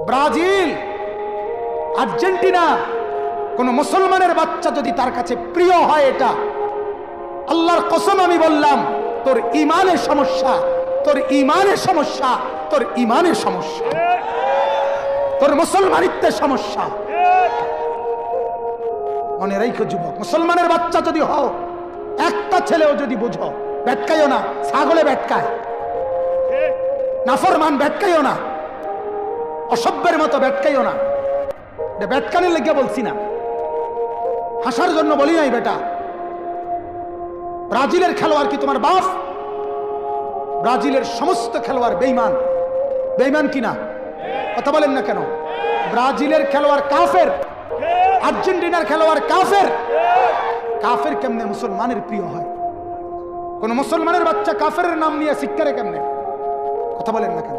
Brazil, Argentina, কোন মুসলমানের বাচ্চা যদি তার কাছে প্রিয় হয়, এটা আল্লাহর কসম আমি বললাম, তোর ঈমানের সমস্যা, তোর ঈমানের সমস্যা, তোর ঈমানের সমস্যা, তোর মুসলমানিত্বের সমস্যা। মনে রাখো যুবক, মুসলমানের বাচ্চা যদি হও, একটা ছেলেও যদি বুঝো, বেটকাইও না, ছাগলে বেটকায়, নাফরমান বেটকাইও না, অসভ্যের মতো বেটকাইও না। এটা বেটকানির লেগে বলছি না, হাসার জন্য বলি নাই বেটা। ব্রাজিলের খেলোয়াড় কি তোমার বাপ? ব্রাজিলের সমস্ত খেলোয়াড় বেঈমান। বেঈমান কিনা? কথা বলেন না কেন? ব্রাজিলের খেলোয়াড় কাফের, আর্জেন্টিনার খেলোয়াড় কাফের। কাফের কেমনে মুসলমানের প্রিয় হয়? কোন মুসলমানের বাচ্চা কাফের নাম নিয়ে শিক্ষারে কেমনে? কথা বলেন না কেন?